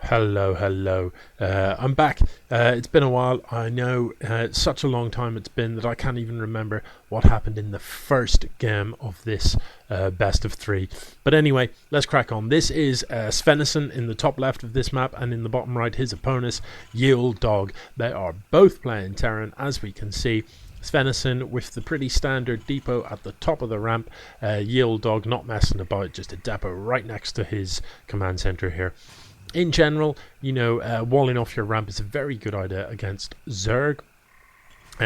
Hello. I'm back. It's been a while. I know it's such a long time it's been that I can't even remember what happened in the first game of this best of three. But anyway, let's crack on. This is Svenison in the top left of this map, and in the bottom right, his opponents, YeOldDogg. They are both playing Terran, as we can see. Svenison with the pretty standard depot at the top of the ramp. YeOldDogg not messing about, just a depot right next to his command center here. In general, walling off your ramp is a very good idea against Zerg,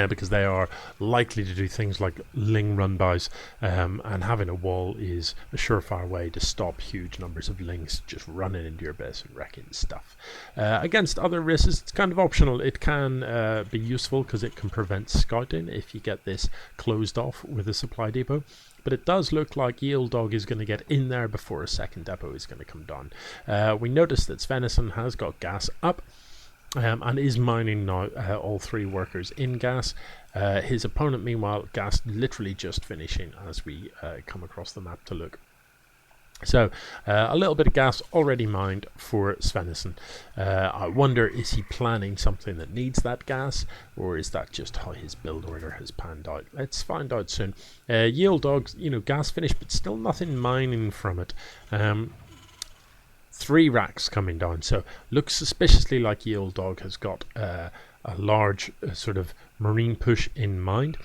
because they are likely to do things like Ling run-bys, and having a wall is a surefire way to stop huge numbers of Lings just running into your base and wrecking stuff. Against other races, it's kind of optional. It can be useful because it can prevent scouting if you get this closed off with a supply depot. But it does look like YeOldDogg is going to get in there before a second depot is going to come down. We noticed that Svenison has got gas up, and is mining now all three workers in gas. His opponent, meanwhile, gas literally just finishing as we come across the map to look. So a little bit of gas already mined for Svenison. I wonder, is he planning something that needs that gas, or is that just how his build order has panned out? Let's find out soon. YeOldDogg, gas finished, but still nothing mining from it. 3 racks coming down, so looks suspiciously like YeOldDogg has got a large sort of marine push in mind.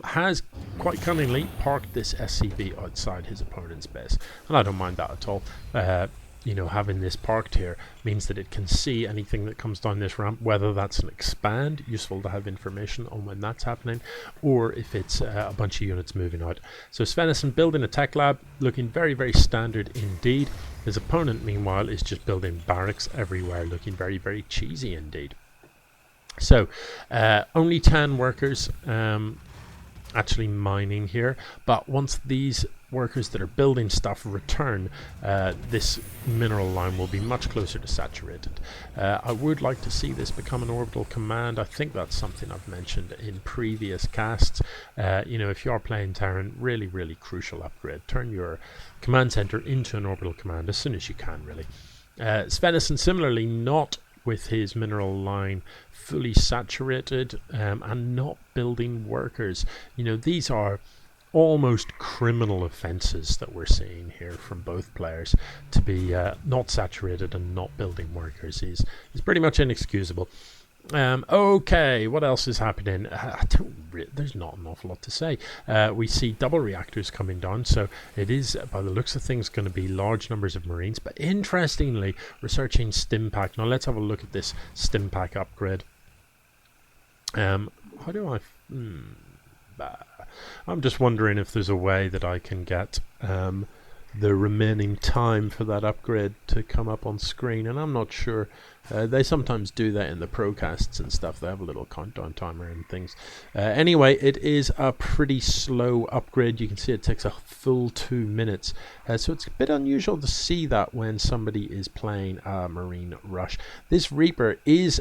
Has quite cunningly parked this SCV outside his opponent's base, and I don't mind that at all. Having this parked here means that it can see anything that comes down this ramp, whether that's an expand, useful to have information on when that's happening, or if it's a bunch of units moving out. So Svenison building a tech lab, looking very, very standard indeed. His opponent, meanwhile, is just building barracks everywhere, looking very, very cheesy indeed. So only 10 workers actually mining here, but once these workers that are building stuff return, this mineral line will be much closer to saturated. I would like to see this become an orbital command. I think that's something I've mentioned in previous casts. If you are playing Terran, really crucial upgrade. Turn your command center into an orbital command as soon as you can, really. Svenison similarly not with his mineral line fully saturated, and not building workers. These are almost criminal offenses that we're seeing here from both players. To be not saturated and not building workers is pretty much inexcusable. Okay, what else is happening? There's not an awful lot to say. We see double reactors coming down, so it is, by the looks of things, going to be large numbers of Marines. But interestingly, researching stim pack. Now let's have a look at this stim pack upgrade. How do I... I'm just wondering if there's a way that I can get the remaining time for that upgrade to come up on screen, and I'm not sure. They sometimes do that in the procasts and stuff. They have a little countdown timer and things. Anyway, it is a pretty slow upgrade. You can see it takes a full 2 minutes, so it's a bit unusual to see that when somebody is playing a Marine Rush. This Reaper is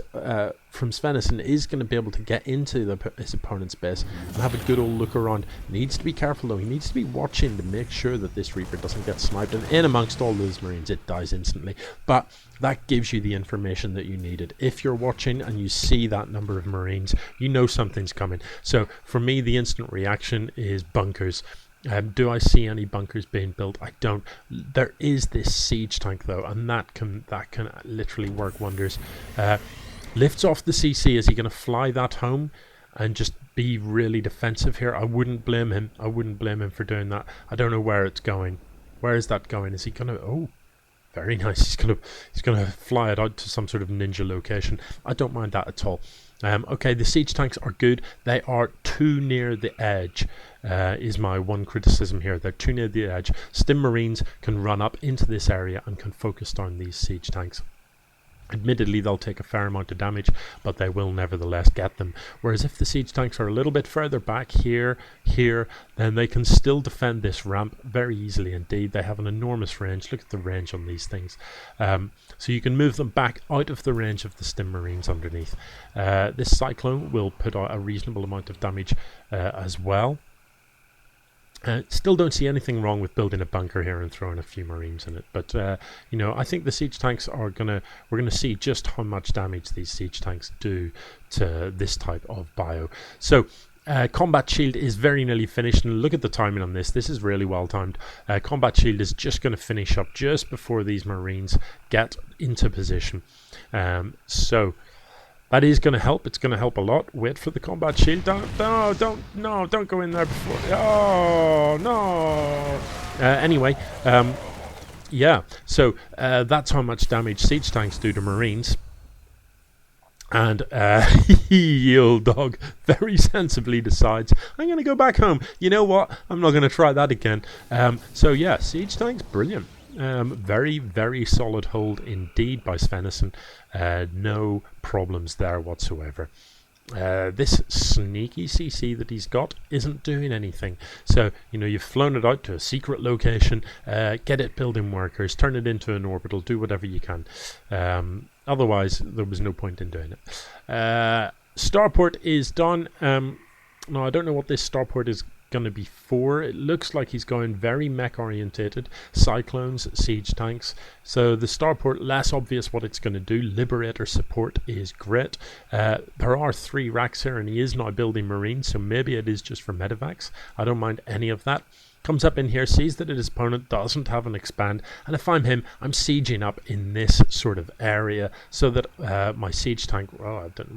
from Svenison is going to be able to get into his opponent's base and have a good old look around. Needs to be careful though. He needs to be watching to make sure that this Reaper doesn't get sniped, and in amongst all those Marines it dies instantly. But that gives you the information that you needed. If you're watching and you see that number of Marines, you know something's coming. So for me, the instant reaction is bunkers. Do I see any bunkers being built? I don't. There is this siege tank though, and that can literally work wonders. Lifts off the CC. Is he going to fly that home and just be really defensive here? I wouldn't blame him. I wouldn't blame him for doing that. I don't know where it's going. Where is that going? Is he going to... Oh, very nice. He's gonna fly it out to some sort of ninja location. I don't mind that at all. Okay, the siege tanks are good. They are too near the edge, is my one criticism here. They're too near the edge. Stim Marines can run up into this area and can focus down these siege tanks. Admittedly, they'll take a fair amount of damage, but they will nevertheless get them. Whereas if the siege tanks are a little bit further back here, then they can still defend this ramp very easily indeed. They have an enormous range. Look at the range on these things. So you can move them back out of the range of the Stim Marines underneath. This Cyclone will put out a reasonable amount of damage as well. Still don't see anything wrong with building a bunker here and throwing a few Marines in it, but you know, I think the siege tanks are we're gonna see just how much damage these siege tanks do to this type of bio. So combat shield is very nearly finished, and look at the timing on this. This is really well timed. Combat shield is just going to finish up just before these Marines get into position. So that is going to help. It's going to help a lot. Wait for the combat shield. Don't go in there before. Oh no. Anyway, yeah. So that's how much damage siege tanks do to Marines. And YeOldDogg very sensibly decides, I'm going to go back home. You know what? I'm not going to try that again. So yeah, siege tanks, brilliant. Very, very solid hold indeed by Svenison. No problems there whatsoever. This sneaky CC that he's got isn't doing anything. So, you know, you've flown it out to a secret location, get it building workers, turn it into an orbital, do whatever you can. Otherwise, there was no point in doing it. Starport is done. Now, I don't know what this starport is going to be for. It looks like he's going very mech orientated. Cyclones, siege tanks. So the starport, less obvious what it's going to do. Liberator support is great. There are 3 racks here, and he is now building Marines, so maybe it is just for medevacs. I don't mind any of that. Comes up in here, sees that his opponent doesn't have an expand, and if I'm him, I'm sieging up in this sort of area so that my siege tank, I don't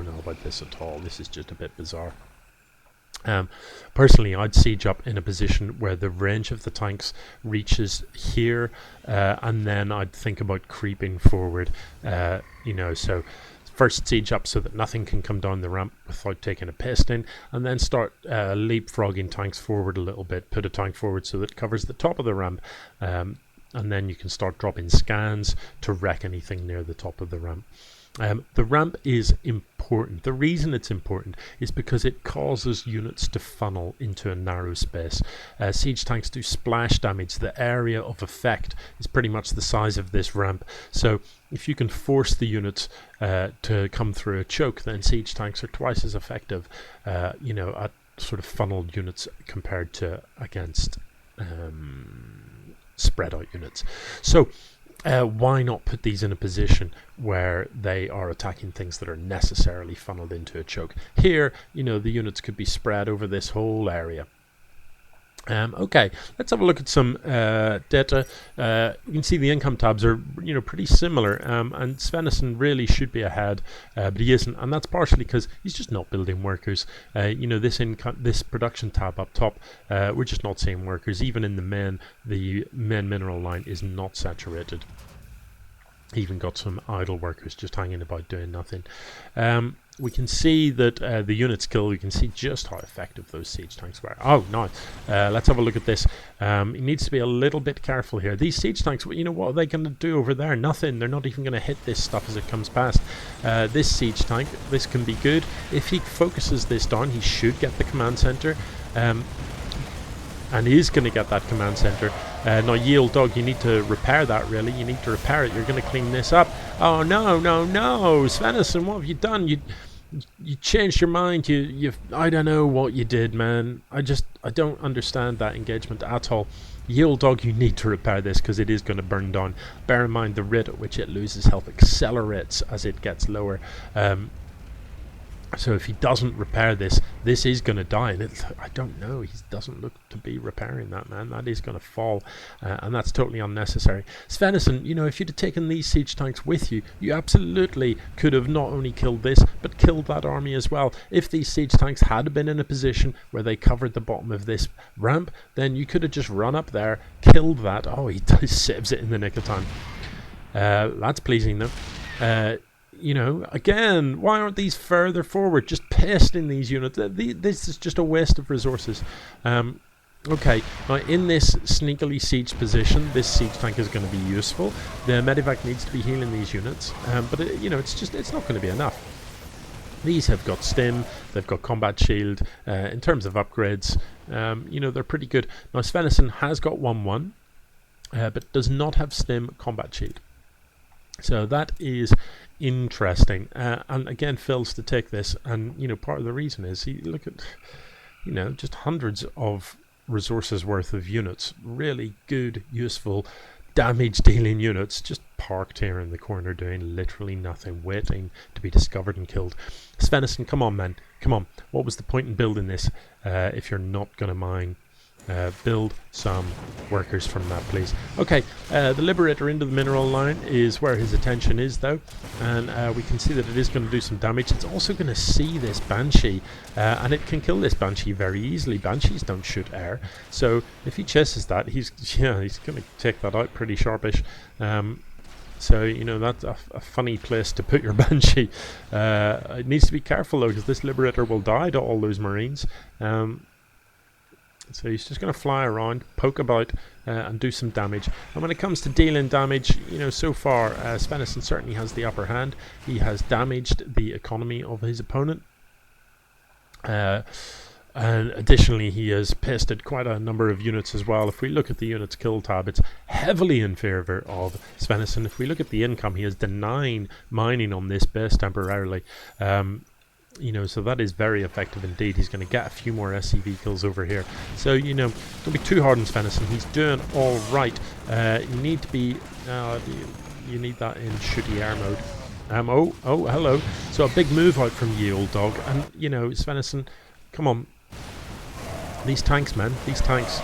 know about this at all. This is just a bit bizarre. Personally, I'd siege up in a position where the range of the tanks reaches here, and then I'd think about creeping forward, you know, so first siege up so that nothing can come down the ramp without taking a piston, and then start leapfrogging tanks forward a little bit. Put a tank forward so that it covers the top of the ramp, and then you can start dropping scans to wreck anything near the top of the ramp. The ramp is important. The reason it's important is because it causes units to funnel into a narrow space. Siege tanks do splash damage. The area of effect is pretty much the size of this ramp. So if you can force the units to come through a choke, then siege tanks are twice as effective, you know, at sort of funneled units compared to against spread out units. So why not put these in a position where they are attacking things that are necessarily funneled into a choke? Here, you know, the units could be spread over this whole area. Okay, let's have a look at some data. You can see the income tabs are, you know, pretty similar, and Svenison really should be ahead, but he isn't, and that's partially because he's just not building workers. You know, this production tab up top, we're just not seeing workers. Even in the main mineral line is not saturated. Even got some idle workers just hanging about doing nothing. We can see that the units killed, we can see just how effective those siege tanks were. Oh, no. Let's have a look at this. He needs to be a little bit careful here. These siege tanks, you know, what are they going to do over there? Nothing. They're not even going to hit this stuff as it comes past. This siege tank, this can be good. If he focuses this down, he should get the command center. And he is going to get that command center. Now, YeOldDogg, you need to repair that, really. You need to repair it. You're going to clean this up. Oh, no. Svenison, what have you done? You changed your mind. I don't know what you did, man. I don't understand that engagement at all. YeOldDogg, you need to repair this because it is going to burn down. Bear in mind the rate at which it loses health accelerates as it gets lower. So if he doesn't repair this, this is going to die. And I don't know. He doesn't look to be repairing that, man. That is going to fall. And that's totally unnecessary. Svenison, you know, if you'd have taken these siege tanks with you, you absolutely could have not only killed this, but killed that army as well. If these siege tanks had been in a position where they covered the bottom of this ramp, then you could have just run up there, killed that. Oh, he saves it in the nick of time. That's pleasing, though. You know, again, why aren't these further forward? Just pasting these units. This is just a waste of resources. Okay, now in this sneakily siege position, this siege tank is going to be useful. The medevac needs to be healing these units, but you know, it's not going to be enough. These have got stim, they've got combat shield. In terms of upgrades, you know, they're pretty good. Now Svenison has got 1-1, but does not have stim combat shield. So that is interesting, and again fails to take this, and you know, part of the reason is look at you know, just hundreds of resources worth of units, really good, useful, damage dealing units, just parked here in the corner doing literally nothing, waiting to be discovered and killed. Svenison, come on, man, come on. What was the point in building this if you're not going to mine? Build some workers from that, please. Okay, the Liberator into the mineral line is where his attention is, though, and we can see that it is going to do some damage. It's also going to see this Banshee, and it can kill this Banshee very easily. Banshees don't shoot air, so if he chases that, he's going to take that out pretty sharpish. So, you know, that's a funny place to put your Banshee. It needs to be careful, though, because this Liberator will die to all those Marines. So he's just going to fly around, poke about, and do some damage. And when it comes to dealing damage, you know, so far, Svenison certainly has the upper hand. He has damaged the economy of his opponent. And additionally, he has pasted quite a number of units as well. If we look at the units kill tab, it's heavily in favour of Svenison. If we look at the income, he is denying mining on this base temporarily. You know, so that is very effective indeed. He's going to get a few more SCV kills over here. So, you know, don't be too hard on Svenison. He's doing all right. You need to be, you need that in shooty air mode. Oh, hello. So a big move out from YeOldDogg, and you know, Svenison, come on. These tanks, man. These tanks.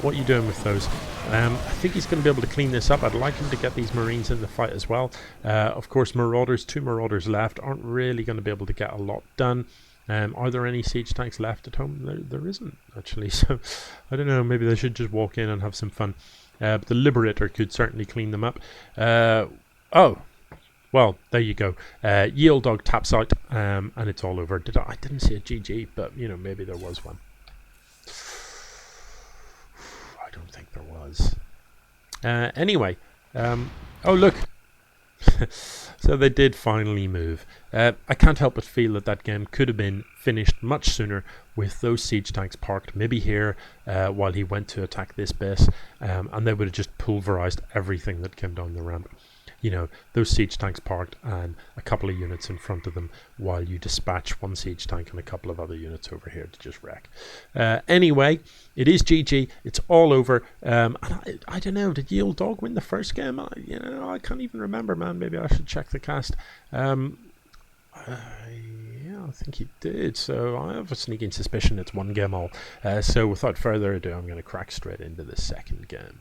What are you doing with those? I think he's going to be able to clean this up. I'd like him to get these Marines in the fight as well. Of course, Marauders, 2 Marauders left, aren't really going to be able to get a lot done. Are there any siege tanks left at home? There isn't, actually. So, I don't know, maybe they should just walk in and have some fun. But the Liberator could certainly clean them up. Oh, well, there you go. YeOldDogg taps out, and it's all over. I didn't see a GG, but, you know, maybe there was one. I don't think there was. Anyway, oh look, so they did finally move. I can't help but feel that that game could have been finished much sooner with those siege tanks parked maybe here while he went to attack this base, and they would have just pulverized everything that came down the ramp. You know, those siege tanks parked and a couple of units in front of them while you dispatch one siege tank and a couple of other units over here to just wreck. Anyway, it is GG. It's all over. And I don't know, did YeOldDogg win the first game? I can't even remember, man. Maybe I should check the cast. Yeah, I think he did. So I have a sneaking suspicion it's 1 game all. So without further ado, I'm going to crack straight into the second game.